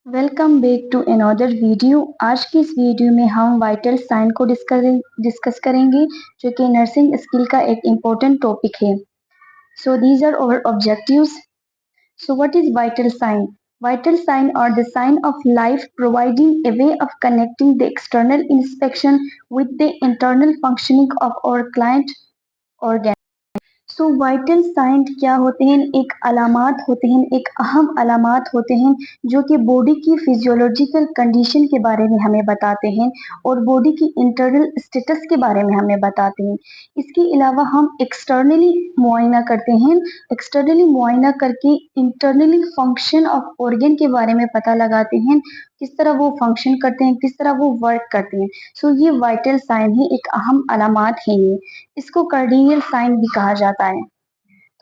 Welcome back to another video. आज की इस वीडियो में हम वाइटल साइन को डिस्कस करेंगे जो कि नर्सिंग स्किल का एक इम्पोर्टेंट टॉपिक है। So these are our objectives. So what is vital sign? Vital sign are the sign of life, providing a way of connecting the external inspection with the internal functioning of our client organ. So vital sign क्या होते हैं? एक अलामात होते हैं, एक अहम अलामात होते हैं जो कि बॉडी की फिजियोलॉजिकल कंडीशन के बारे में हमें बताते हैं और बॉडी की इंटरनल स्टेटस के बारे में हमें बताते हैं। इसके अलावा हम एक्सटर्नली मुआयना करते हैं। एक्सटर्नली मुआयना करके इंटरनली फंक्शन ऑफ ऑर्गन के बारे में पता लगाते हैं, किस तरह वो फंक्शन करते हैं, किस तरह वो वर्क करते हैं। सो ये वाइटल साइन है, एक अहम अलामात है ये। इसको कार्डिनल साइन भी कहा जाता है।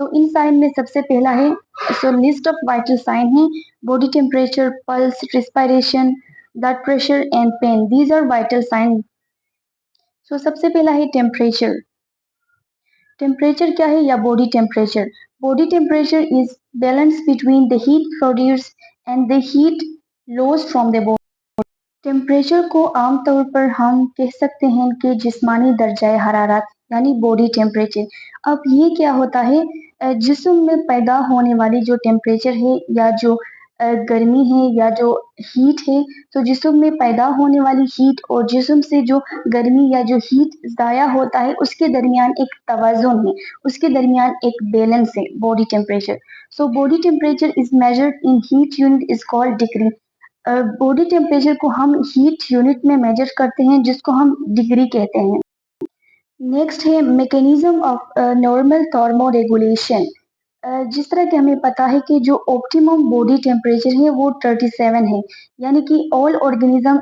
तो इन साइन में सबसे पहला है, so list of vital sign है, body temperature, pulse, respiration, blood pressure and pain, these are vital sign. So सबसे पहला है टेम्परेचर। टेम्परेचर क्या है? या body temperature. Body temperature is balance between the heat produced and the heat lost from the body. Temperature को आमतौर पर हम कह सकते हैं कि जिस्मानी दर्जाए हरारत यानी बॉडी टेम्परेचर। अब ये क्या होता है? जिस्म में पैदा होने वाली जो टेम्परेचर है या जो गर्मी है या जो हीट है, तो जिस्म में पैदा होने वाली हीट और जिस्म से जो गर्मी या जो हीट ज़ाया होता है उसके दरमियान एक तवाज़ुन है, उसके दरमियान एक बैलेंस है, body temperature. So body temperature is measured in heat unit is called degree. Body temperature को हम हीट यूनिट में मेजर करते हैं जिसको हम डिग्री कहते हैं। नेक्स्ट है mechanism of normal thermo regulation. जिस तरह कि हमें पता है कि जो ऑप्टिमम बॉडी टेम्परेचर है वो 37 है, यानी कि ऑल ऑर्गेनिज्म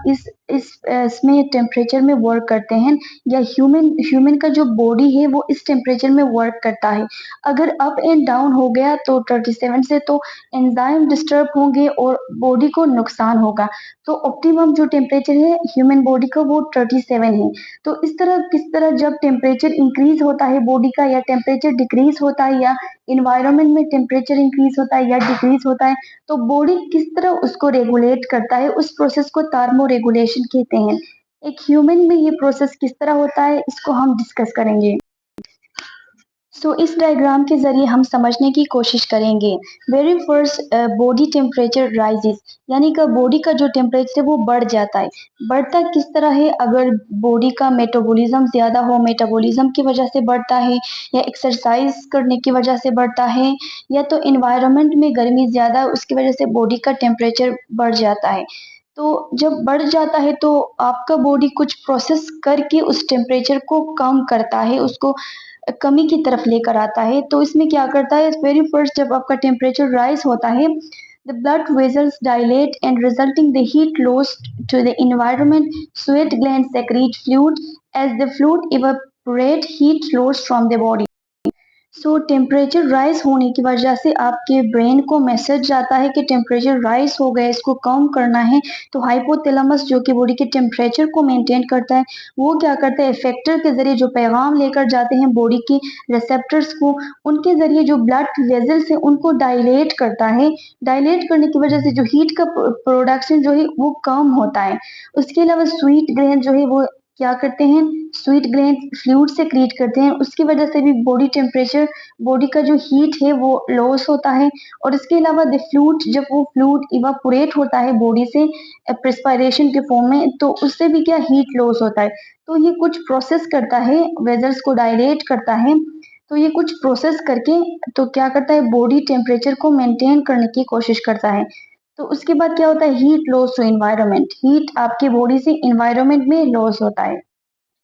इसमें टेम्परेचर में वर्क करते हैं, या ह्यूमन का जो बॉडी है वो इस टेम्परेचर में वर्क करता है। अगर अप एंड डाउन हो गया तो 37 से तो एंजाइम डिस्टर्ब होंगे और बॉडी को नुकसान होगा। तो ऑप्टिमम जो टेम्परेचर है ह्यूमन बॉडी का वो 37 है। तो इस तरह किस तरह जब टेम्परेचर इंक्रीज होता है बॉडी का या टेम्परेचर डिक्रीज होता है या इन्वायरमेंट में टेम्परेचर इंक्रीज होता है या डिक्रीज होता है, तो बॉडी किस तरह उसको रेगुलेट करता है, उस प्रोसेस को थर्मो रेगुलेशन कहते हैं। एक ह्यूमन में ये प्रोसेस किस तरह होता है इसको हम डिस्कस करेंगे। सो इस डायग्राम के जरिए हम समझने की कोशिश करेंगे। Very first body temperature rises, यानी कि बॉडी का जो टेम्परेचर है वो बढ़ जाता है। बढ़ता किस तरह है? अगर बॉडी का मेटाबॉलिज्म ज़्यादा हो, मेटाबॉलिज्म की वजह से बढ़ता है, या एक्सरसाइज करने की वजह से बढ़ता है, या तो इन्वायरमेंट में गर्मी ज़्यादा है उसकी वजह से बॉडी का टेम्परेचर बढ़ जाता है। तो जब बढ़ जाता है तो आपका बॉडी कुछ प्रोसेस करके उस टेम्परेचर को कम करता है, उसको कमी की तरफ लेकर आता है। तो इसमें क्या करता है? वेरी फर्स्ट जब आपका टेम्परेचर राइज होता है, the blood vessels dilate and resulting the heat lost to the environment, sweat gland secrete fluid, as the fluid evaporate heat lost from the body. So temperature rise होने की वजह से आपके brain को message जाता है कि टेम्परेचर राइज हो गया, इसको कम करना है। तो हाइपोथैलेमस जो कि बॉडी के टेम्परेचर को मेंटेन करता है, वो क्या करता है? इफेक्टर के जरिए जो पैगाम लेकर जाते हैं बॉडी की रिसेप्टर्स को, उनके जरिए जो ब्लड वेजल्स हैं उनको डायलेट करता है। डायलेट करने की वजह से जो हीट का प्रोडक्शन जो है वो कम होता है। उसके अलावा स्वीट ग्रैंड जो है वो क्या करते हैं? स्वीट ग्लैंड फ्लूइड से क्रिएट करते हैं, उसकी वजह से भी बॉडी टेम्परेचर, बॉडी का जो हीट है वो लॉस होता है। और इसके अलावा द फ्लूइड, जब वो फ्लूइड इवापोरेट होता है बॉडी से प्रेस्पायरेशन के फॉर्म में, तो उससे भी क्या हीट लॉस होता है। तो ये कुछ प्रोसेस करता है, वेजल्स को डायलेट करता है। तो ये कुछ प्रोसेस करके तो क्या करता है? बॉडी टेम्परेचर को मेंटेन करने की कोशिश करता है। तो उसके बाद क्या होता है? Heat loss to environment, heat आपके बॉडी से एनवायरनमेंट में लॉस होता है।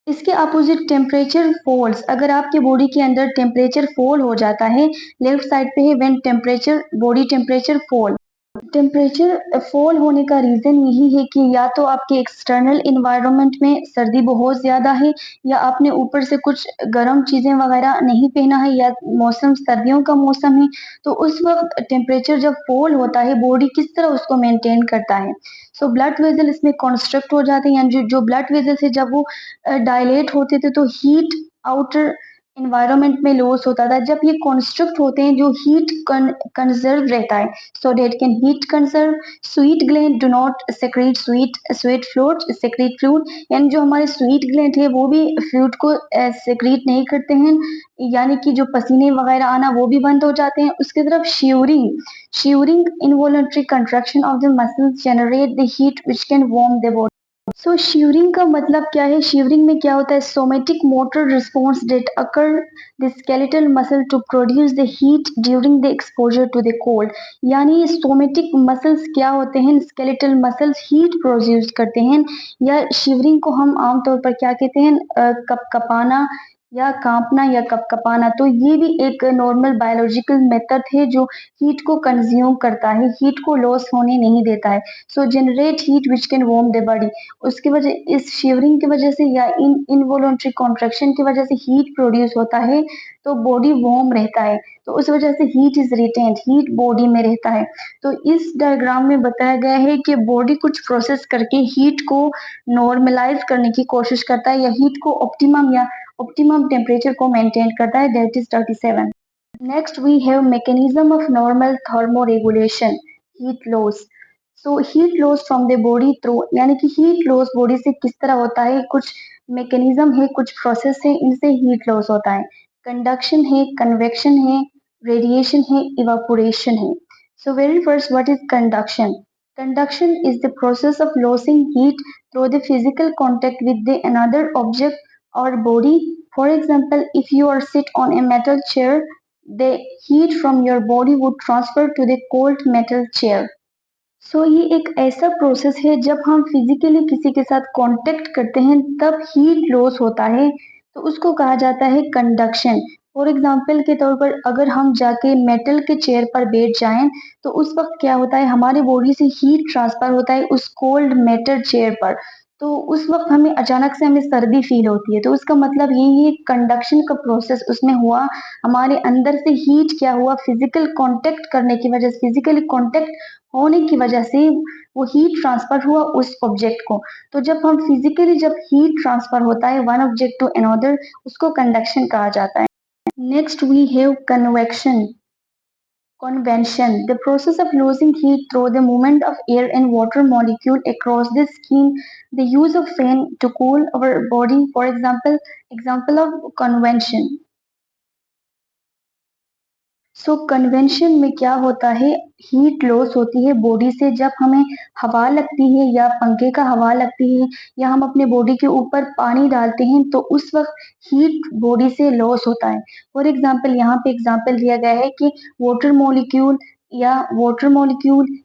इसके अपोजिट टेम्परेचर फॉल्स, अगर आपके बॉडी के अंदर टेम्परेचर फॉल हो जाता है, लेफ्ट साइड पे है when temperature, body temperature fall. Temperature fall होने का रीज़न यही है कि या तो आपके एक्सटर्नल इन्वायरमेंट में सर्दी बहुत ज़्यादा है, या आपने ऊपर से कुछ गर्म चीज़ें वगैरह नहीं पहना है, या मौसम सर्दियों का मौसम है। तो उस वक्त टेम्परेचर जब फॉल होता है बॉडी किस तरह उसको मेंटेन करता है? सो ब्लड वेजल इसमें कॉन्स्ट्रक्ट हो जाते हैं, यानी जो ब्लड वेजल से जब वो डायलेट होते थे तो हीट आउटर एनवायरनमेंट में लॉस होता था, जब ये कंस्ट्रक्ट होते हैं जो हीट कंजर्व रहता है, so that can heat conserve. Sweat gland do not secrete sweat fluid, secrete fluid, यानी जो हमारे स्वीट ग्लैंड है वो भी फ्लूइड को सेक्रेट नहीं करते हैं, यानी कि जो पसीने वगैरह आना वो भी बंद हो जाते हैं। उसकी तरफ shivering involuntary contraction of the muscles generate the heat which can warm the body. So shivering का मतलब क्या है? शिवरिंग में क्या होता है? Somatic motor response that occur the skeletal muscle to produce the heat during the exposure to the cold. यानी somatic muscles क्या होते हैं? स्केलेटल मसल्स हीट प्रोड्यूस करते हैं, या शिवरिंग को हम आमतौर पर क्या कहते हैं? कपकपाना या कांपना या कपकपाना। तो ये भी एक नॉर्मल बायोलॉजिकल मेथड है जो हीट को कंज्यूम करता है, हीट को लॉस होने नहीं देता है। So generate heat which can warm the body. उसकी वजह, इस शिवरिंग की वजह से या इन इनवॉलंटरी कॉन्ट्रैक्शन की वजह से हीट प्रोड्यूस होता है, तो बॉडी वार्म रहता है, तो उस वजह से heat is retained, heat body में रहता है। तो इस डायग्राम में बताया गया है कि बॉडी कुछ प्रोसेस करके हीट को नॉर्मलाइज करने की कोशिश करता है, या हीट को ऑप्टिमम टेम्परेचर को मेंटेन करता है, that is 37। Next, we have mechanism of normal thermoregulation, heat loss. So heat loss from the body through, यानी कि heat loss body से किस तरह होता है? कुछ mechanism है, कुछ process है, इनसे heat loss होता है। Conduction है, convection है, radiation है, evaporation है। So very first, what is conduction? Conduction is the process of losing heat through the physical contact with the another object or body. For example, if you are sit on a metal chair, the heat from your body would transfer to the cold metal chair. सो ये एक ऐसा process है जब हम physically किसी के साथ contact करते हैं तब हीट लॉस होता है, तो उसको कहा जाता है कंडक्शन। फॉर एग्जाम्पल के तौर पर अगर हम जाके मेटल के चेयर पर बैठ जाएं तो उस वक्त क्या होता है? हमारी बॉडी से हीट ट्रांसफर होता है उस कोल्ड मेटल चेयर पर, तो उस वक्त हमें अचानक से हमें सर्दी फील होती है, तो उसका मतलब यही है कंडक्शन का प्रोसेस उसमें हुआ। हमारे अंदर से हीट क्या हुआ? फिजिकल कांटेक्ट करने की वजह से, फिजिकली कांटेक्ट होने की वजह से वो हीट ट्रांसफर हुआ उस ऑब्जेक्ट को। तो जब हम फिजिकली जब हीट ट्रांसफर होता है वन ऑब्जेक्ट टू अनदर, उसको कंडक्शन कहा जाता है। Next we have convection. Convection, the process of losing heat through the movement of air and water molecule across the skin, the use of fan to cool our body, for example of convention. So convention में क्या होता है? Heat loss होती है body से जब हमें हवा लगती है या पंखे का हवा लगती है या हम अपने बॉडी के ऊपर पानी डालते हैं, तो उस वक्त हीट बॉडी से लॉस होता है। फॉर एग्जाम्पल, यहाँ पे एग्जाम्पल दिया गया है कि वाटर मॉलिक्यूल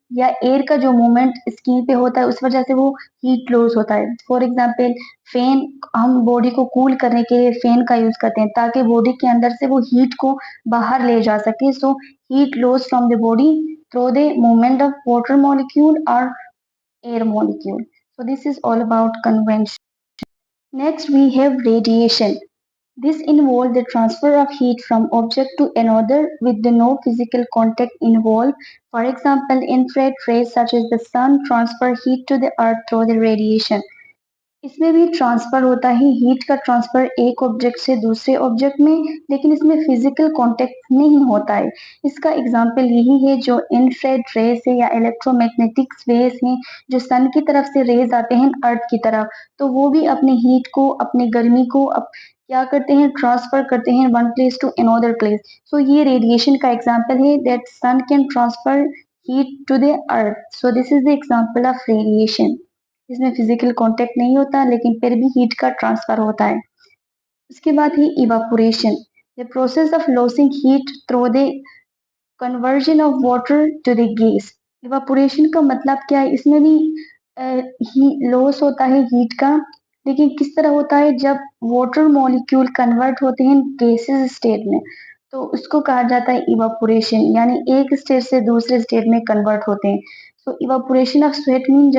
या एयर का जो मूवमेंट स्किन पे होता है उस वजह से वो हीट लॉस होता है। फॉर एग्जाम्पल फैन, हम बॉडी को कूल करने के लिए फैन का यूज करते हैं ताकि बॉडी के अंदर से वो हीट को बाहर ले जा सके। So heat loss from the body through the movement of water molecule और air molecule. So this is all about convection. Next we have radiation. This involves the transfer of heat from object to another with the no physical contact involved. For example, infrared rays such as the sun transfer heat to the earth through the radiation. इसमें भी transfer होता है, heat का transfer एक object से दूसरे object में, लेकिन इसमें फिजिकल कांटेक्ट नहीं होता है। इसका एग्जांपल यही है जो इंफ्रारेड रेस है या इलेक्ट्रोमैग्नेटिक वेव्स हैं जो सन की तरफ से रेज आते हैं अर्थ की तरफ, तो वो भी अपने हीट को, अपनी गर्मी को क्या करते हैं? ट्रांसफर करते हैं one place to another place. So ये रेडिएशन का एग्जाम्पल है that sun can transfer heat to the earth. So this is the example of radiation. इसमें फिजिकल कांटेक्ट नहीं होता लेकिन फिर भी हीट का ट्रांसफर होता है। उसके बाद ही evaporation, the process of losing heat through the conversion of water to the gas. Evaporation का मतलब क्या है? इसमें भी लॉस होता है हीट का, लेकिन किस तरह होता है? जब वाटर मॉलिक्यूल कन्वर्ट होते हैं गैसेस स्टेट में, तो उसको कहा जाता है इवापोरेशन, यानी एक स्टेट से दूसरे स्टेट में कन्वर्ट होते हैं। सो इवापोरेशन ऑफ स्वेट मीन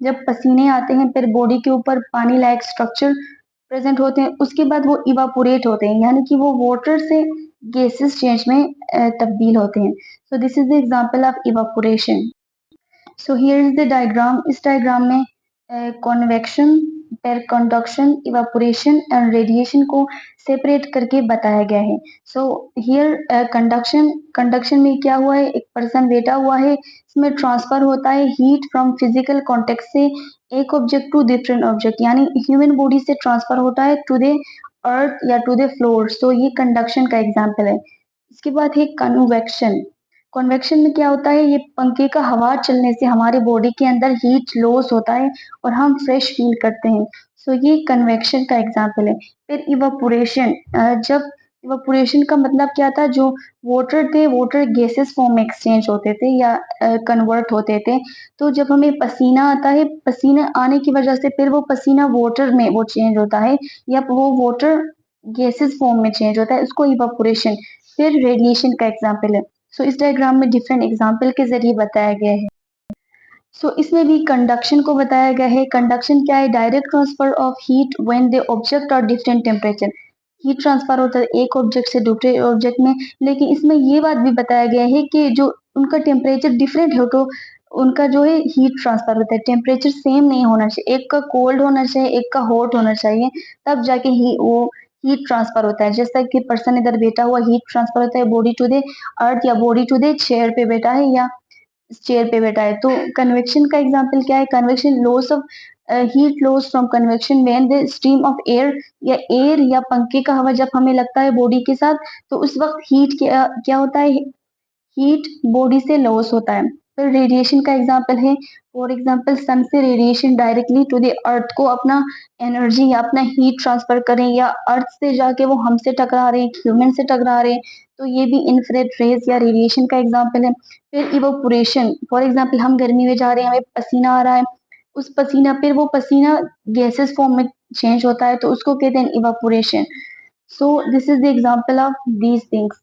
जब पसीने आते हैं फिर बॉडी के ऊपर पानी लायक स्ट्रक्चर प्रेजेंट होते हैं, उसके बाद वो इवापोरेट होते हैं, यानी कि वो वाटर से गैसेस चेंज में तब्दील होते हैं। सो this is the example of evaporation. So here is the diagram. इस डायग्राम में कॉन्वेक्शन पर कंडक्शन, इवापोरेशन एंड रेडिएशन को सेपरेट करके बताया गया है। सो हियर कंडक्शन में क्या हुआ है, एक पर्सन बैठा हुआ है, इसमें ट्रांसफर होता है हीट फ्रॉम फिजिकल कॉन्टेक्ट से एक ऑब्जेक्ट टू डिफरेंट ऑब्जेक्ट, यानी ह्यूमन बॉडी से ट्रांसफर होता है टू द अर्थ या टू द फ्लोर। सो ये कंडक्शन का एग्जाम्पल है। इसके बाद है कन्वेक्शन। कन्वेक्शन में क्या होता है, ये पंखे का हवा चलने से हमारे बॉडी के अंदर हीट लॉस होता है और हम फ्रेश फील करते हैं। सो ये कन्वेक्शन का एग्जाम्पल है। फिर इवापोरेशन, जब इवापोरेशन का मतलब क्या था, जो वाटर थे वाटर गैसेस फॉर्म में एक्सचेंज होते थे या कन्वर्ट होते थे। तो जब हमें पसीना आता है, पसीना आने की वजह से फिर वो पसीना वाटर में वो चेंज होता है या वो वाटर गैसेस फॉर्म में चेंज होता है, उसको इवापोरेशन। फिर रेडिएशन का एग्जाम्पल है। सो इस डायग्राम में डिफरेंट एग्जाम्पल के जरिए बताया गया है। सो इसमें भी कंडक्शन को बताया गया है। कंडक्शन क्या है, direct transfer of heat when the object और डिफरेंट टेम्परेचर। हीट ट्रांसफर होता है एक ऑब्जेक्ट से दूसरे ऑब्जेक्ट में, लेकिन इसमें ये बात भी बताया गया है कि जो उनका टेम्परेचर डिफरेंट हो तो उनका जो है हीट ट्रांसफर होता है, टेम्परेचर सेम नहीं होना चाहिए, एक का कोल्ड होना चाहिए एक का हॉट होना चाहिए, तब जाके ही वो हीट ट्रांसफर होता है। जैसा कि पर्सन इधर बैठा हुआ, हीट ट्रांसफर होता है बॉडी टू द अर्थ या बॉडी टू द चेयर पे बैठा है या चेयर पे बैठा है। तो कन्वेक्शन का एग्जांपल क्या है, convection loss of heat loss from convection when the stream of air या पंखे का हवा जब हमें लगता है बॉडी के साथ, तो उस वक्त हीट क्या होता है, हीट बॉडी से लॉस होता है। फिर रेडिएशन का एग्जांपल है, फॉर एग्जांपल सन से radiation directly to the earth को अपना एनर्जी या अपना हीट ट्रांसफर करें, या अर्थ से जाके वो हमसे टकरा रहे हैं, ह्यूमन से टकरा रहे हैं, तो ये भी इंफ्रारेड रेज या रेडिएशन का एग्जांपल है। फिर इवोपोरेशन, फॉर एग्जांपल हम गर्मी में जा रहे हैं, हमें पसीना आ रहा है, उस पसीना फिर वो पसीना गैसेस फॉर्म में चेंज होता है, तो उसको कहते हैं evaporation. So this is the example of these things.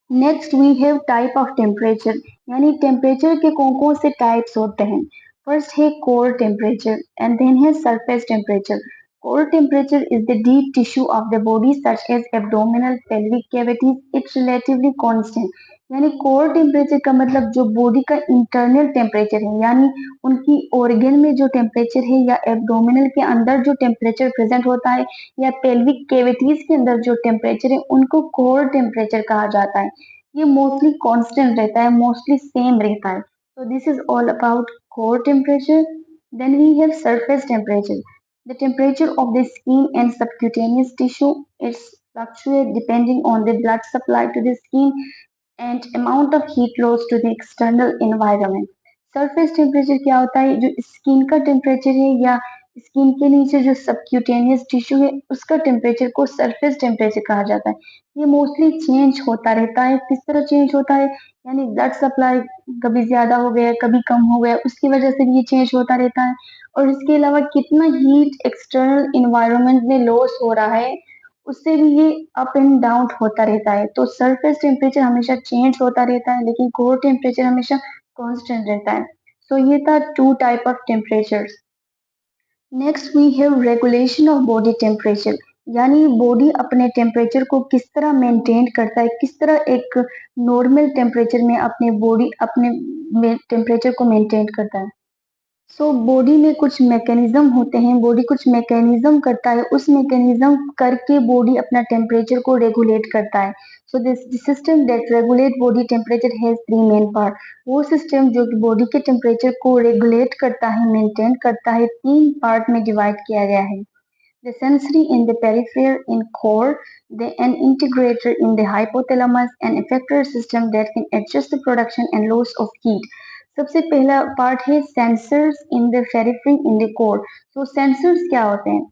Next we have type of temperature, यानी टेम्परेचर के कौन कौन से टाइप्स होते हैं। फर्स्ट है कोर टेम्परेचर एंड देन है surface temperature. Core temperature is the deep tissue of the body such as abdominal pelvic cavities, it's relatively constant. यानी कोर टेम्परेचर का मतलब जो बॉडी का इंटरनल टेम्परेचर है, यानी उनकी ऑर्गन में जो टेम्परेचर है या एब्डोमिनल के अंदर जो टेम्परेचर प्रेजेंट होता है या पेल्विक कैविटीज के अंदर जो टेम्परेचर है, उनको कोर टेम्परेचर कहा जाता है। ये मोस्टली कांस्टेंट रहता है, मोस्टली सेम रहता है। तो this is all about core temperature. Then we have surface temperature, the temperature of the skin and subcutaneous tissue, it's fluctuate depending on the blood supply to the skin and amount of heat loss to the external environment. Surface temperature क्या होता है, जो skin का temperature है या skin के नीचे जो सबक्यूटेनियस टिश्यू है उसका टेम्परेचर को सरफेस टेम्परेचर कहा जाता है। ये मोस्टली चेंज होता रहता है। किस तरह चेंज होता है, यानी ब्लड सप्लाई कभी ज्यादा हो गया कभी कम हो गया, उसकी वजह से भी ये चेंज होता रहता है। और इसके अलावा कितना हीट एक्सटर्नल इन्वायरमेंट में लॉस हो रहा है, उससे भी ये अप एंड डाउन होता रहता है। तो सरफेस टेम्परेचर हमेशा चेंज होता रहता है, लेकिन कोर टेम्परेचर हमेशा कांस्टेंट रहता है। सो ये था two type of temperature. Next we have regulation of body temperature, यानी बॉडी अपने टेम्परेचर को किस तरह मेंटेन करता है, किस तरह एक नॉर्मल टेम्परेचर में अपने बॉडी अपने टेम्परेचर को मेंटेन करता है। सो बॉडी में कुछ मैकेनिज्म होते हैं, बॉडी कुछ मैकेनिज्म करता है, उस मैकेनिज्म करके बॉडी अपना टेम्परेचर को रेगुलेट करता है। So this system that regulate body temperature has three main part. वो सिस्टम जो कि बॉडी के टेम्परेचर को रेगुलेट करता है, मेंटेन करता है, तीन पार्ट में डिवाइड किया गया है। The sensory in the periphery in core, an integrator in the hypothalamus, and effector system that can adjust the production and loss of heat. सबसे पहला पार्ट है sensors in the periphery in the core. तो sensors क्या होते हैं,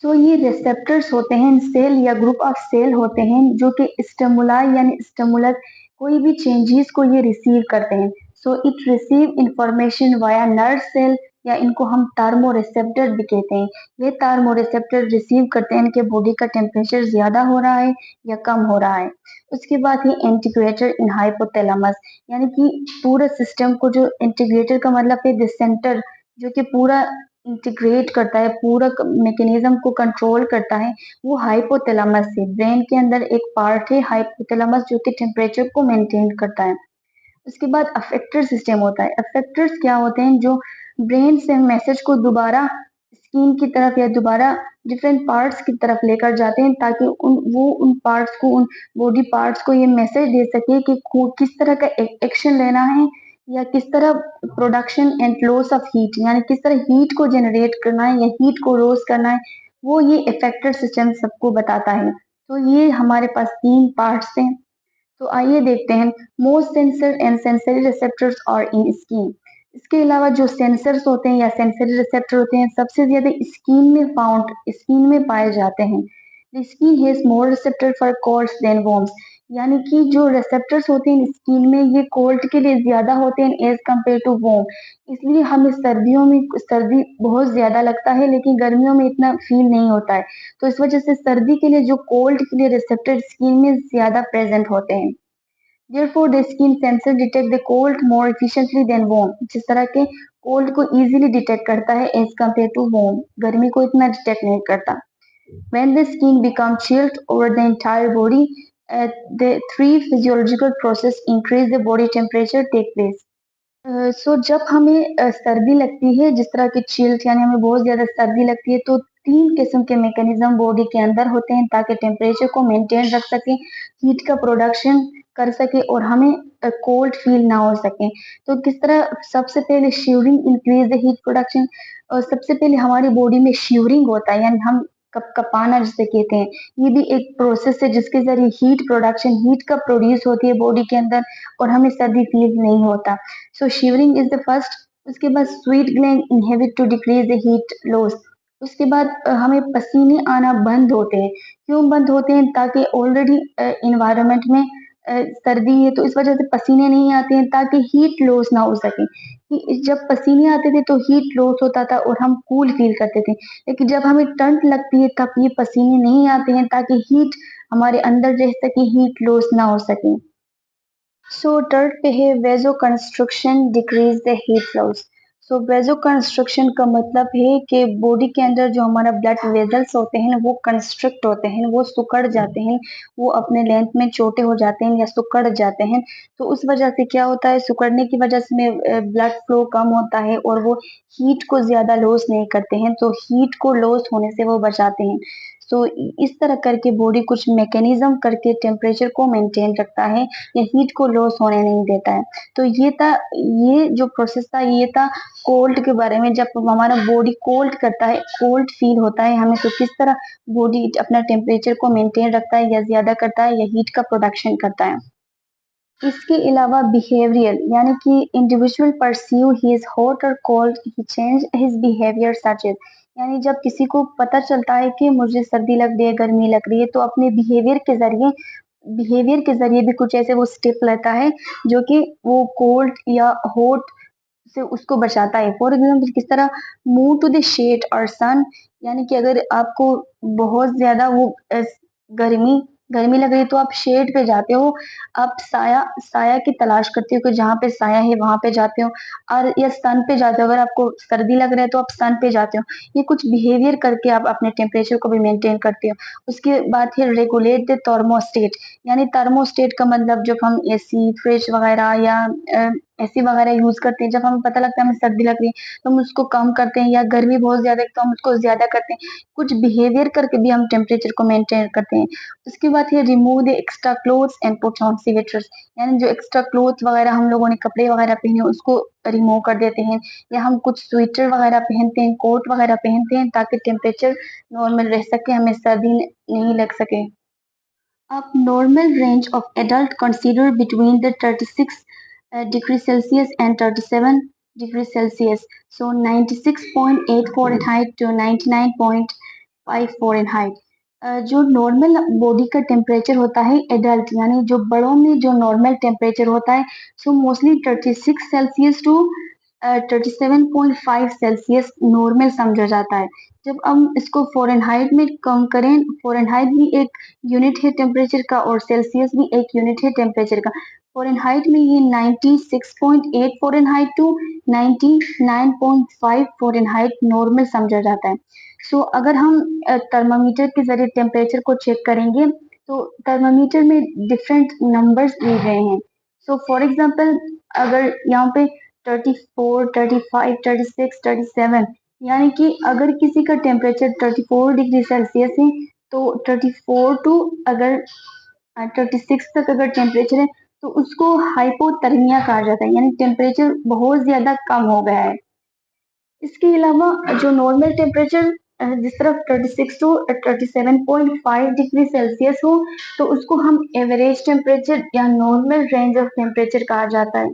तो ये receptors होते हैं, सेल या ग्रुप ऑफ सेल होते हैं जो कि स्टिमुलाई यानी स्टिमुलस कोई भी चेंजेस को ये रिसीव करते हैं। So it receive information via nerve cell, या इनको हम थार्मो रिसेप्टर भी कहते हैं। ये थार्मो रिसेप्टर रिसीव करते हैं इनके बॉडी का टेम्परेचर ज्यादा हो रहा है या कम हो रहा है। उसके बाद है इंटीग्रेटर इन हाइपोथैलेमस, यानी कि पूरा सिस्टम को जो इंटीग्रेटर का मतलब है द सेंटर, जो कि पूरा इंटीग्रेट करता है, पूरा मैकेनिज्म को कंट्रोल करता है, वो हाइपोथैलेमस से। ब्रेन के अंदर एक पार्ट है हाइपोथैलेमस जो कि टेम्परेचर को मेंटेन करता है। उसके बाद अफेक्टर सिस्टम होता है। अफेक्टर्स क्या होते हैं, जो ब्रेन से मैसेज को दोबारा स्किन की तरफ या दोबारा डिफरेंट पार्ट्स की तरफ लेकर जाते हैं ताकि उन पार्ट्स को, उन बॉडी पार्ट्स को ये मैसेज दे सके कि किस तरह का एक्शन लेना है या किस तरह production and loss of heat, यानी किस तरह हीट को जनरेट करना है या हीट को लॉस करना है, वो ये इफेक्टर सिस्टम सबको बताता है। तो ये हमारे पास 3 पार्ट्स हैं। तो आइए देखते हैं। Most sensor and sensory receptors are in skin. इसके अलावा जो सेंसर्स होते हैं या सेंसरी रिसेप्टर होते हैं सबसे ज्यादा स्किन में पाए जाते हैं। The skin has more receptor for colds than warms, यानी कि जो रिसेप्टर्स होते हैं स्किन में ये कोल्ड के लिए ज्यादा होते हैं एज कम्पेयर टू वार्म। इसलिए हमें सर्दियों में सर्दी बहुत ज्यादा लगता है लेकिन गर्मियों में इतना फील नहीं होता है। तो इस वजह से सर्दी के लिए जो कोल्ड के लिए रिसेप्टर स्किन में ज्यादा प्रेजेंट होते हैं। Therefore, the skin sensor detect the cold more efficiently than warm. जिस तरह के कोल्ड को easily डिटेक्ट करता है एज कम्पेयर टू warm, गर्मी को इतना डिटेक्ट नहीं करता। When the skin becomes chilled over the entire body, the three physiological process increase the body temperature take place. सो जब हमें सर्दी लगती है, जिस तरह की चिल्ड यानी हमें बहुत ज्यादा सर्दी लगती है, तो 3 किस्म के मैकेनिज्म बॉडी के अंदर होते हैं ताकि टेम्परेचर को मेंटेन रख सके, हीट का प्रोडक्शन कर सके और हमें कोल्ड फील ना हो सके। तो किस तरह, सबसे पहले shivering increase the heat production, और सबसे पहले हमारी बॉडी में शिवरिंग होता है, यानी हम कप कपाना जिसे कहते हैं। ये भी एक प्रोसेस है जिसके जरिए हीट का प्रोड्यूस होती है बॉडी के अंदर और हमें सर्दी फील नहीं होता। So shivering is the first. उसके बाद sweat gland inhibit to decrease the heat loss. उसके बाद हमें पसीने आना बंद होते हैं। क्यों बंद होते हैं? ताकि ऑलरेडी इन्वायरमेंट में सर्दी है तो इस वजह से पसीने नहीं आते हैं ताकि हीट लॉस ना हो सके। कि जब पसीने आते थे तो हीट लॉस होता था और हम कूल फील करते थे, लेकिन जब हमें ठंड लगती है तब ये पसीने नहीं आते हैं ताकि हीट हमारे अंदर रह सके, हीट लॉस ना हो सके। सो थर्ड पे है vasoconstriction decrease the heat loss. So vasoconstriction का मतलब है कि बॉडी के अंदर जो हमारा ब्लड वेजल्स होते हैं वो कंस्ट्रक्ट होते हैं, वो सिकुड़ जाते हैं, वो अपने लेंथ में छोटे हो जाते हैं या सिकुड़ जाते हैं। तो उस वजह से क्या होता है, सिकुड़ने की वजह से ब्लड फ्लो कम होता है और वो हीट को ज्यादा लॉस नहीं करते हैं, तो हीट को लॉस होने से वो बचाते हैं। सो इस तरह करके बॉडी कुछ मैकेनिज्म करके टेम्परेचर को मेंटेन रखता है या हीट को लॉस होने नहीं देता है। तो ये जो प्रोसेस था ये था कोल्ड के बारे में। जब हमारा बॉडी कोल्ड करता है, कोल्ड फील होता है हमें, तो किस तरह बॉडी अपना टेम्परेचर को मेंटेन रखता है या ज्यादा करता है या हीट का प्रोडक्शन करता है। इसके अलावा बिहेवियल, यानी कि individual perceive he is hot और cold, he change his behavior such as, यानी जब किसी को पता चलता है कि मुझे सर्दी लग रही है, गर्मी लग रही है, तो अपने बिहेवियर के जरिए भी कुछ ऐसे वो स्टेप लेता है जो कि वो कोल्ड या हॉट से उसको बचाता है। फॉर एग्जाम्पल किस तरह, मूव टू द शेड और सन, यानी कि अगर आपको बहुत ज्यादा गर्मी गर्मी लग रही है तो आप शेड पे जाते हो, आप साया साया की तलाश करते हो कि जहाँ पे साया है वहां पे जाते हो, और या सन पे जाते हो, अगर आपको सर्दी लग रहा है तो आप सन पे जाते हो। ये कुछ बिहेवियर करके आप अपने टेम्परेचर को भी मेंटेन करते हो। उसके बाद है रेगुलेट द थर्मोस्टेट, यानी थर्मोस्टेट का मतलब जब हम एसी फ्रिज वगैरह या एसी वगैरह यूज करते हैं, जब हमें पता लगता है हमें सर्दी लग रही है तो हम उसको कम करते हैं, या गर्मी बहुत ज्यादा है तो हम उसको ज्यादा करते हैं। कुछ बिहेवियर करके भी हम टेम्परेचर को मेंटेन करते हैं। उसके बाद है remove the extra clothes and put on sweaters, यानी जो एक्स्ट्रा क्लोथ वगैरह हम लोगों ने कपड़े वगैरह पहने उसको रिमूव कर देते हैं, या हम कुछ स्वेटर वगैरह पहनते हैं, कोट वगैरह पहनते हैं ताकि टेम्परेचर नॉर्मल रह सके, हमें सर्दी नहीं लग सके। अब normal range of adult consider between the 36 degree Celsius and 37 degree Celsius, so 96.8 Fahrenheit to 99.5 Fahrenheit. जो नॉर्मल बॉडी का टेम्परेचर होता है एडल्ट, यानी जो बड़ों में जो नॉर्मल टेम्परेचर होता है, so mostly 36 Celsius to 37.5 Celsius normal समझा जाता है। जब हम इसको फ़ारेनहाइट में कम करें, फ़ारेनहाइट भी एक यूनिट है टेम्परेचर का और सेल्सियस भी एक यूनिट है टेम्परेचर का। फ़ारेनहाइट में ये 96.8 फ़ारेनहाइट टू 99.5 फ़ारेनहाइट नॉर्मल समझा जाता है। सो अगर हम थर्मामीटर के जरिए टेम्परेचर को चेक करेंगे तो थर्मामीटर में डिफरेंट नंबर्स दिए गए हैं। सो फॉर एग्जांपल अगर यहाँ पे 34, 35, 36, 37, यानी कि अगर किसी का टेम्परेचर 34 डिग्री सेल्सियस है तो 34 टू अगर 36 तक अगर टेम्परेचर है तो उसको हाइपोथर्मिया कहा जाता है, यानी टेम्परेचर बहुत ज्यादा कम हो गया है। इसके अलावा जो नॉर्मल टेम्परेचर जिस तरफ 36 टू 37.5 डिग्री सेल्सियस हो तो उसको हम एवरेज टेम्परेचर या नॉर्मल रेंज ऑफ टेम्परेचर कहा जाता है।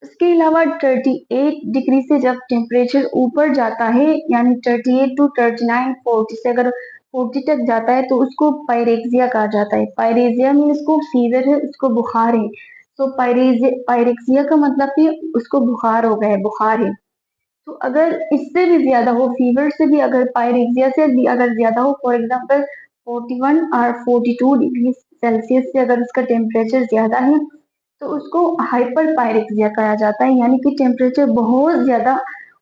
इसके अलावा 38 डिग्री से जब टेम्परेचर ऊपर जाता है, यानी 38 टू 39 40 से अगर 40 तक जाता है तो उसको पायरेक्सिया कहा जाता है। पायरेक्सिया मीन उसको फीवर है, उसको बुखार है। तो पायरेक्सिया का मतलब कि उसको बुखार हो गया है, बुखार है। तो अगर इससे भी ज्यादा हो, फीवर से भी अगर पायरेक्सिया से भी अगर ज्यादा हो, फॉर एग्जांपल 41 और 42 डिग्री सेल्सियस से अगर उसका टेम्परेचर ज्यादा है तो उसको हाइपर पायरेक्सिया कहा जाता है, यानी कि टेम्परेचर बहुत ज्यादा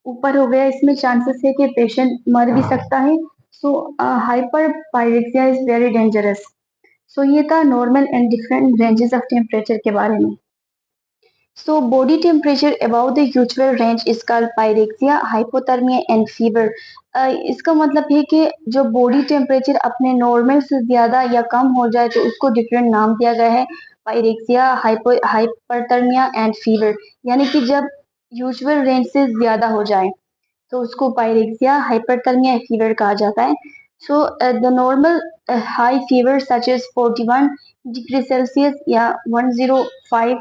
ऊपर हो गया। इसमें चांसेस है कि पेशेंट मर भी सकता है। So hyperpyrexia is very dangerous. So ये था normal and different ranges of temperature के बारे में। So body temperature above the usual range is called pyrexia, hypothermia and fever. इसका मतलब है कि जो बॉडी टेम्परेचर अपने नॉर्मल से ज्यादा या कम हो जाए तो उसको डिफरेंट नाम दिया गया है, पायरेक्सिया, हाइपरथर्मिया एंड फीवर। यानी कि जब यूजुअल रेंज से ज्यादा हो जाए तो उसको पायरेक्सिया, हाइपरथर्मिया, फीवर कहा जाता है। So the normal high fever such as 41 degree Celsius या 105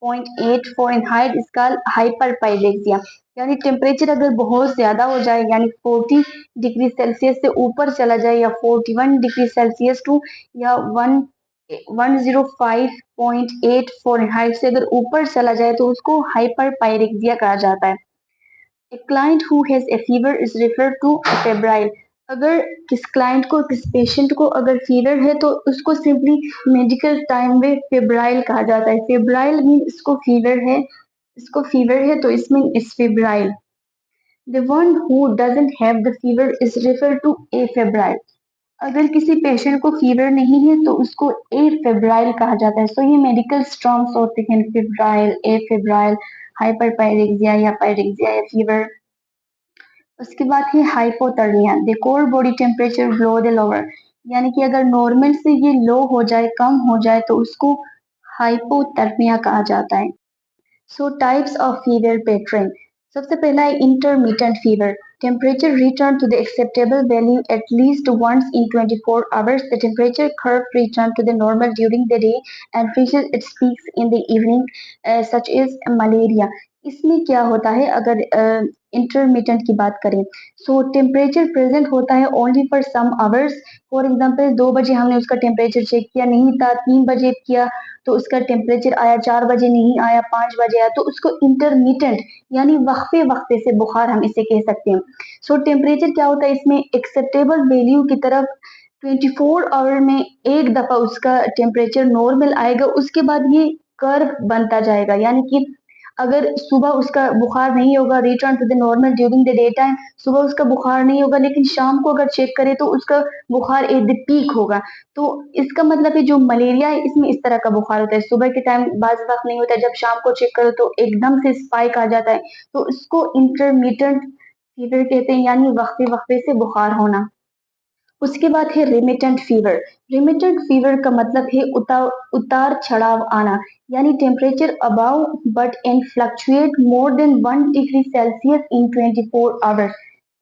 0.8 फ़ारेनहाइट इसका हाइपरपाइरेक्सिया, यानी टेम्परेचर अगर बहुत ज्यादा हो जाए यानी 40 डिग्री सेल्सियस से ऊपर चला जाए या 41 डिग्री सेल्सियस टू या 105.8 फ़ारेनहाइट से अगर ऊपर चला जाए तो उसको हाइपरपाइरेक्सिया कहा जाता है। A client who has a fever is referred to febrile. अगर किस क्लाइंट को, किस पेशेंट को अगर फीवर है तो उसको सिंपली मेडिकल टाइम में फेब्राइल कहा जाता है। फेब्राइल मीन इसको फीवर है, इसको फीवर है तो इसमें इस febrile. The one who doesn't have the fever is referred to afebrile. अगर किसी पेशेंट को फीवर नहीं है तो उसको एफेब्राइल कहा जाता है। सो ये मेडिकल टर्म्स होते हैं, फेब्राइल, एफेब्राइल, हाइपरपायरेक्सिया या पायरेक्सिया या फीवर। उसके बाद है hypothermia, the core body temperature below the lower, यानी कि अगर नॉर्मल से ये लो हो जाए, कम हो जाए तो उसको हाइपोथर्मिया कहा जाता है। So types of fever pattern, सबसे पहला है intermittent fever, temperature return to the acceptable value at least once in 24 hours, the temperature curve return to the normal during the day and reaches its peaks in the evening such as malaria. इसमें क्या होता है अगर intermittent की बात करें, सो temperature present होता है only for some hours. For example 2 बजे हमने उसका टेम्परेचर चेक किया, नहीं था, 3 बजे किया तो उसका टेम्परेचर आया, 4 बजे नहीं आया, 5 बजे आया, तो उसको इंटरमिटेंट यानी वक्फे वक्फे से बुखार हम इसे कह सकते हैं। सो टेम्परेचर क्या होता है इसमें, एक्सेप्टेबल वैल्यू की तरफ 24 आवर में एक दफा उसका टेम्परेचर नॉर्मल आएगा, उसके बाद ये कर्व बनता जाएगा। यानी कि अगर सुबह उसका बुखार नहीं होगा, return to the normal during the day time, सुबह उसका बुखार नहीं होगा लेकिन शाम को अगर चेक करें तो उसका बुखार एट द पीक होगा। तो इसका मतलब है जो मलेरिया है इसमें इस तरह का बुखार होता है, सुबह के टाइम बाज वक्त नहीं होता है, जब शाम को चेक करो तो एकदम से स्पाइक आ जाता है, तो इसको इंटरमीडिएट फीवर कहते हैं, यानी वक्फे वक्फे से बुखार होना। उसके बाद है रिमिटेंट फीवर। रिमिटेंट फीवर का मतलब है उतार चढ़ाव आना, यानी temperature above but and fluctuate more than 1 degree Celsius in 24 hours.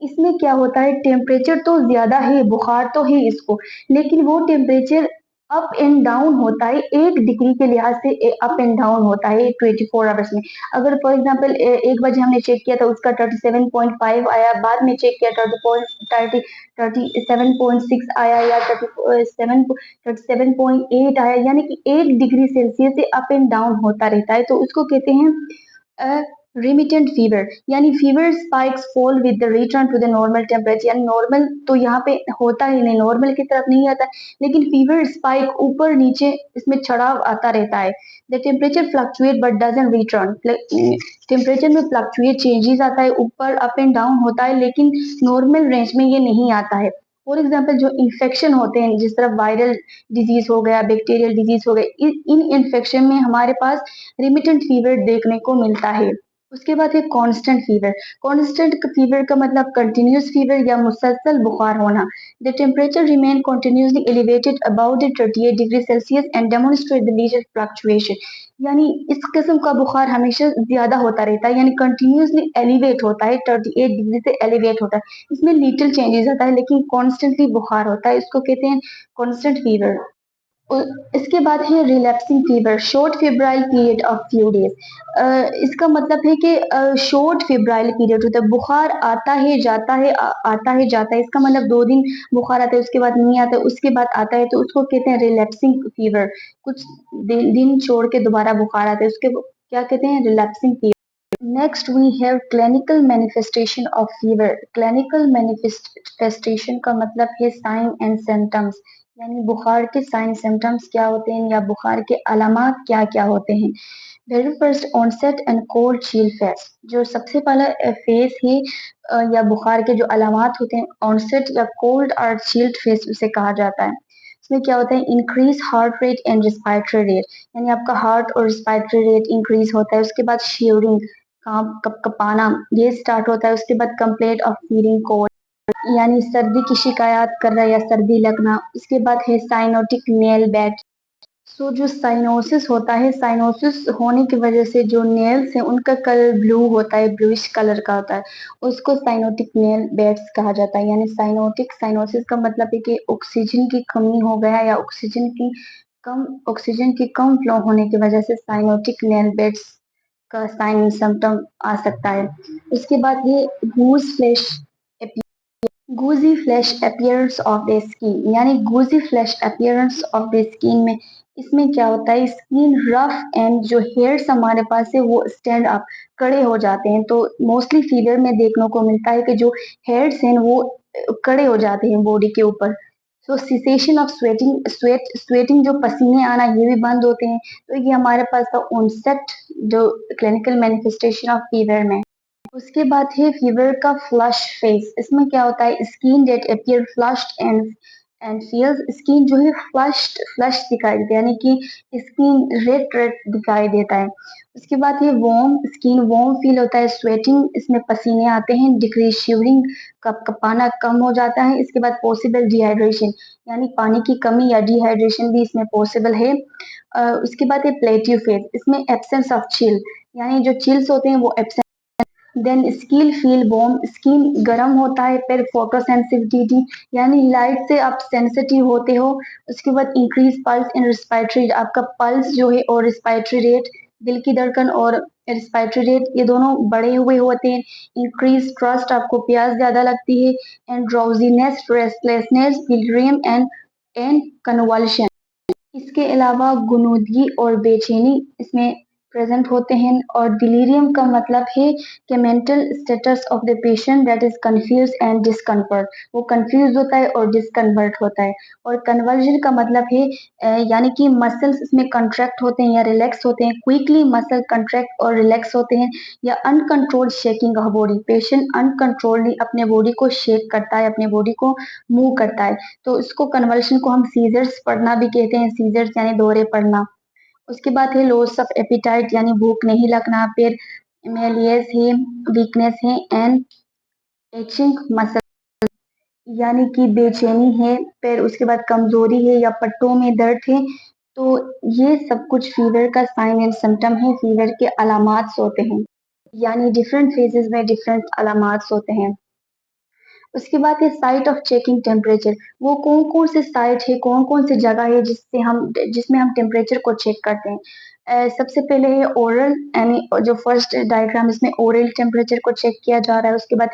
इसमें क्या होता है, टेम्परेचर तो ज्यादा है, बुखार तो है इसको, लेकिन वो टेम्परेचर अप एंड डाउन होता है, 1 डिग्री के लिहाज से अप एंड डाउन होता है 24 आवर्स में। अगर फॉर एग्जांपल 1 बजे हमने चेक किया था उसका 37.5 आया, बाद में चेक किया 37.6 आया या 37.8 आया, यानी कि 1 डिग्री सेल्सियस से अप एंड डाउन होता रहता है, तो उसको कहते हैं रिमिटेंट फीवर। यानी fever spikes fall with the return to the normal temperature, यानी नॉर्मल तो यहाँ पे होता ही नहीं, नॉर्मल की तरफ नहीं आता, लेकिन फीवर स्पाइक ऊपर नीचे इसमें चढ़ाव आता रहता है। The temperature fluctuate but doesn't return, temperature में फ्लक्चुएट चेंजेस आता है, ऊपर अप एंड डाउन होता है, लेकिन नॉर्मल रेंज में ये नहीं आता है। फॉर एग्जाम्पल जो इन्फेक्शन होते हैं, जिस तरह वायरल डिजीज हो गया, बैक्टीरियल डिजीज हो गए, इन इन्फेक्शन में हमारे पास रिमिटेंट फीवर देखने को मिलता है। उसके बाद है कांस्टेंट फीवर। कांस्टेंट फीवर का मतलब कंटिन्यूस फीवर या मुसलसल बुखार होना। The temperature remain continuously elevated about the 38 degree Celsius and demonstrate the lesser fluctuation. यानी इस किस्म का बुखार हमेशा ज्यादा होता रहता है, यानी कंटिन्यूसली एलिवेट होता है, 38 डिग्री से एलिवेट होता है। इसमें लिटिल चेंजेस आता है लेकिन कॉन्स्टेंटली बुखार होता है, इसको कहते हैं कॉन्स्टेंट फीवर। इसके बाद है relapsing fever, short febrile period of few days. इसका मतलब है कि शॉर्ट फेब्राइल पीरियड होता है, बुखार आता है जाता है, आता है जाता है। इसका मतलब 2 दिन बुखार आता है, उसके बाद नहीं आता है, उसके बाद आता है, तो उसको कहते हैं रिलैप्सिंग फीवर। कुछ दिन छोड़ के दोबारा बुखार आता है, उसके क्या कहते हैं, relapsing fever. Next we have clinical manifestation of fever. Clinical manifestation का मतलब है साइन एंड सिम्टम्स, यानी बुखार के साइन सिम्टम्स क्या होते हैं या बुखार के अलामात क्या क्या होते हैं। Very first onset and cold chill phase, जो सबसे पहला फेस है या बुखार के जो अलामात होते हैं, ऑनसेट या कोल्ड और चील्ड फेस उसे कहा जाता है। इसमें क्या होता है, increase heart rate and respiratory rate, यानी आपका हार्ट और रिस्पायरेटरी रेट इंक्रीज होता है। उसके बाद शिवरिंग, कांप कप कपाना, ये स्टार्ट होता है। उसके बाद कंप्लेंट ऑफ फीलिंग कोल्ड, यानी सर्दी की शिकायत कर रहा है या सर्दी लगना। इसके बाद है साइनोटिक नेल बैट। सो जो साइनोसिस होता है, साइनोसिस होने की वजह से जो नेल्स है उनका कलर ब्लू होता है, ब्लूइश कलर का होता है, उसको साइनोटिक नेल बेड्स कहा जाता है। यानी साइनोटिक, साइनोसिस का मतलब है कि ऑक्सीजन की कमी हो गया या ऑक्सीजन की कम फ्लो होने की वजह से साइनोटिक नेल बेड्स का साइन सिम्टम आ सकता है। उसके बाद ये goose flesh, goosey flesh appearance of the skin, यानी goosey flesh appearance of the skin में इसमें क्या होता है, स्किन रफ एंड जो हेयर्स हमारे पास है वो स्टैंड अप, कड़े हो जाते हैं। तो मोस्टली फीवर में देखने को मिलता है कि जो हेयर्स हैं वो कड़े हो जाते हैं बॉडी के ऊपर। सो सिसेशन ऑफ स्वेटिंग, जो पसीने आना ये भी बंद होते हैं। तो ये हमारे पास था ऑनसेट जो क्लिनिकल मैनिफेस्टेशन ऑफ फीवर में। उसके बाद है फीवर का फ्लश फेस। इसमें क्या होता है, skin that appear flushed and feels, skin जो है फ्लश्ड फ्लश दिखाई देता है, यानी कि स्किन रेड रेड दिखाई देता है। उसके बाद ये वार्म स्किन, वार्म फील होता है, स्वेटिंग, इसमें पसीने आते हैं, डिक्रीज शिवरिंग, कप कपाना कम हो जाता है। इसके बाद पॉसिबल डिहाइड्रेशन, यानी पानी की कमी या डिहाइड्रेशन भी इसमें पॉसिबल है। उसके बाद ये प्लेटिव फेस, इसमें एब्सेंस ऑफ चिल, यानी जो चिल्स होते हैं वो absent. Then skin feel warm, skin गर्म होता है। फिर फोटो सेंसिटिविटी, यानी लाइट से आप सेंसिटिव होते हो। उसके बाद इंक्रीज पल्स इन रिस्पायरेटरी, आपका पल्स जो है और रिस्पायरेटरी रेट, दिल की धड़कन और रिस्पायरेटरी रेट ये दोनों बढ़े हुए होते हैं। इंक्रीज ट्रस्ट, आपको प्यास ज्यादा लगती है। And drowsiness, restlessness, delirium and convulsion. इसके अलावा गुनूदगी और बेचैनी इसमें प्रेजेंट होते हैं। और डिलीरियम का मतलब है कि mental status of the patient that is confuse and discomfort, वो कंफ्यूज होता है और डिसकन्वर्ट होता है। और कन्वर्जन का मतलब है यानी कि मसल्स इसमें कंट्रैक्ट होते हैं या रिलैक्स होते हैं, क्विकली मसल कंट्रैक्ट और रिलैक्स होते हैं। या uncontrolled shaking of body, patient uncontrolledly अपने बॉडी को शेक करता है, अपने बॉडी को मूव करता है। तो इसको कन्वर्शन को हम सीजर्स पढ़ना भी कहते हैं, सीजर्स यानी दौरे पड़ना। उसके बाद है लॉस ऑफ एपिटाइट, यानी भूख नहीं लगना। फिर मेलियस है, वीकनेस है। एंड एचिंग मसल, यानी कि बेचैनी है। फिर उसके बाद कमजोरी है या पट्टों में दर्द है। तो ये सब कुछ फीवर का साइन एंड सिम्टम है, फीवर के अलामात होते हैं, यानी डिफरेंट फेजेस में डिफरेंट अलामात होते हैं। उसके बाद है साइट ऑफ चेकिंग टेम्परेचर, वो कौन कौन से साइट है, कौन कौन सी जगह है जिसमें हम टेम्परेचर को चेक करते हैं। सबसे पहले है ओरल, यानी जो फर्स्ट डायग्राम इसमें ओरल टेम्परेचर को चेक किया जा रहा है। उसके बाद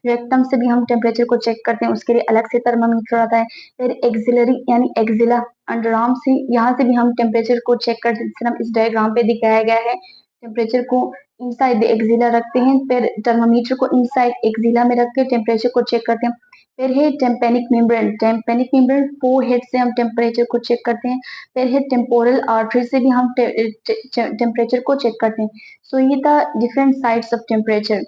रेक्टम से भी हम टेम्परेचर को चेक करते हैं, उसके लिए अलग से थर्मामीटर आता है। फिर एक्सिलरी यानी एक्जिला, अंडर आर्म से, यहाँ से भी हम टेम्परेचर को चेक करते हैं, जिस तरह इस डायग्राम पे दिखाया गया है। टेम्परेचर को इनसाइड द एक्सिला रखते हैं, फिर थर्मामीटर को इनसाइड एक्सिला में रख के टेम्परेचर को चेक करते हैं। फिर है tympanic membrane, tympanic membrane forehead से हम टेम्परेचर को चेक करते हैं। फिर है टेम्पोरल आर्टरी से भी हम टेम्परेचर को चेक करते हैं। सो ये था डिफरेंट साइड्स ऑफ टेम्परेचर।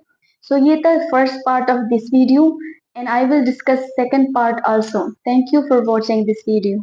सो ये था first part of this video, and I will discuss second part also. Thank you for watching this video.